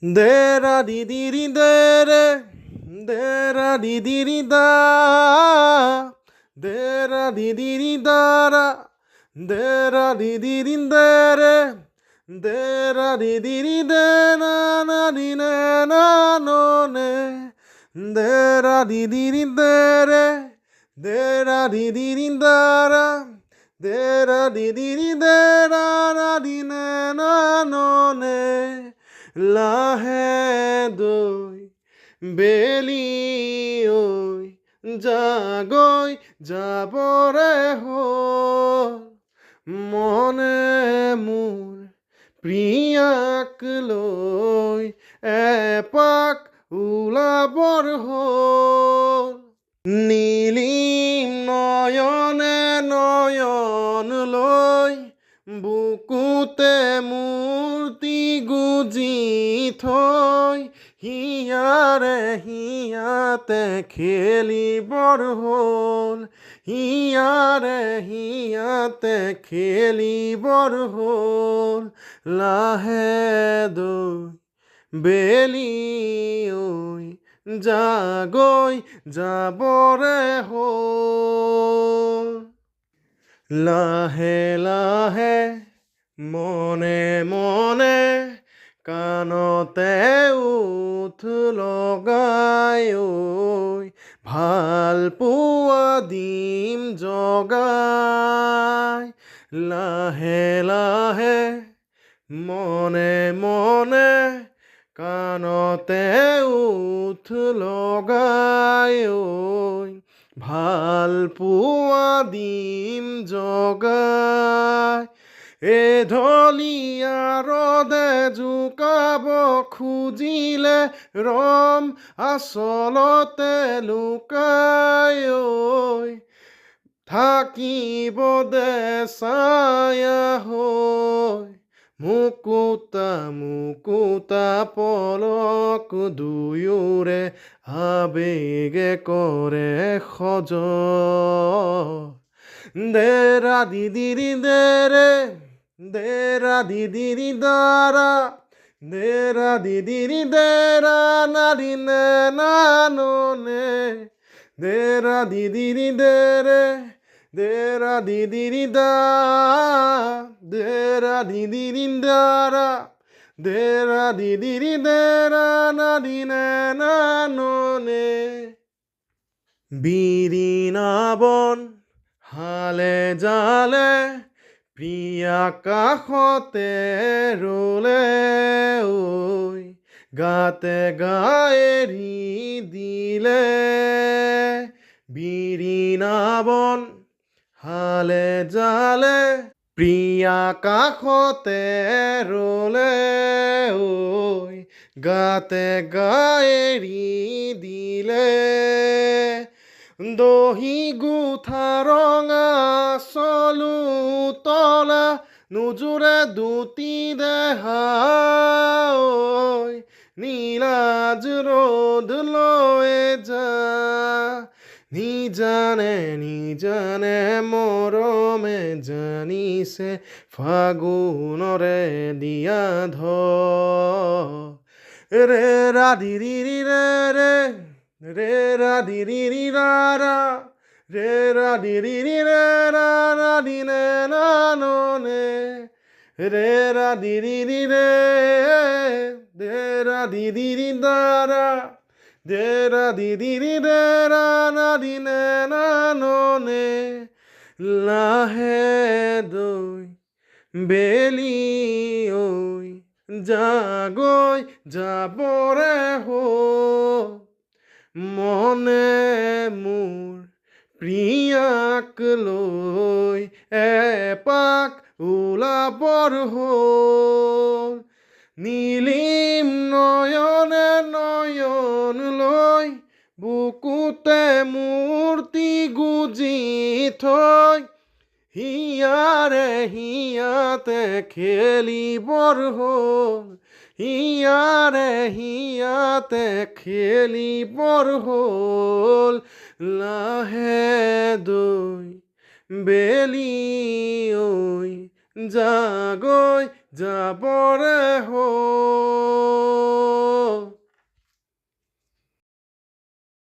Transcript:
De ra di ri de ra di ri da, de ra di ri da ra, de ra di ri de ra di ri de na di na no ne, de ra di ri de ra di ri da ra, de ra di ri de na di na no ne. লাহে দৈ বেলি ঐ জাগৈ যাবৰে হ'ল মনে মোৰ প্ৰিয়াক লৈ এপাক ওলাবৰ হ'ল নীলিম নয়নে নয়ন লৈ বুকুতে মূৰ্তি গুজি থৈ হিয়াৰে হিয়াতে খেলিবৰ হ'ল হিয়াৰে হিয়াতে খেলিবৰ হ'ল লাহে দৈ বেলি ঐ জাগৈ যাবৰে হ'ল লাহে লাহে মনে মনে কাণতে উঠ লগাই ঐ ভাল পোৱা দিম জগাই লাহে লাহে মনে মনে কাণতে উঠ লগাই ঐ ভাল পোৱা দিম জগাই এঢলীয়া ৰদে জোকাব খুজিলে ৰম আচলতে লুকাই ঐ থাকিব দে ছায়া হৈ মুকুতা মুকুতা পলক দুয়োৰে আবেগে কৰে সজল দে ৰা দি ৰি দে ৰা দি ৰি দাৰা দে ৰা দি ৰি দে ৰা না দি নে না no নে দে ৰা দি ৰি দে ra di ri da de ra di ri da ra de ra di ri de ra na di ne na no ne বিৰিণাবন হালে জালে প্ৰিয়া কাষতে ৰলে ঐ গাতে গায়েৰি দিলে বিৰিণাবন হালে জালে প্ৰিয়া কাষতে ৰলে ঐ গাতে গায়েৰি দিলে দহি গুঠা ৰঙা চলু তলা নোজোৰে দুটি দেহা ঐ নীলাজ ৰ'দ লৈ যা নিজানে নিজানে মৰমে জানিছে ফাগুণৰে দিয়া ধৰ ৰে ৰা দি ৰি ৰে ৰা দি ৰি ৰা ৰে ৰা দি ৰি ৰে ৰা না দি নে না no নে ৰে ৰা দি ৰি ৰে ৰা দি ৰি দা ৰা de ra di ri de ra na di ne na no ne লাহে দৈ বেলি ঐ জাগৈ যাবৰে হ'ল মনে মোৰ প্ৰিয়াক লৈ এপাক ওলাবৰ হ'ল নীলিম নয়নে নয়ন লৈ বুকুতে মূৰ্তি গুজি থৈ হিয়াৰে হিয়াতে খেলিবৰ হ'ল হিয়াৰে হিয়াতে খেলিবৰ হ'ল লাহে দৈ বেলি ঐ জাগৈ যাবৰে হ'ল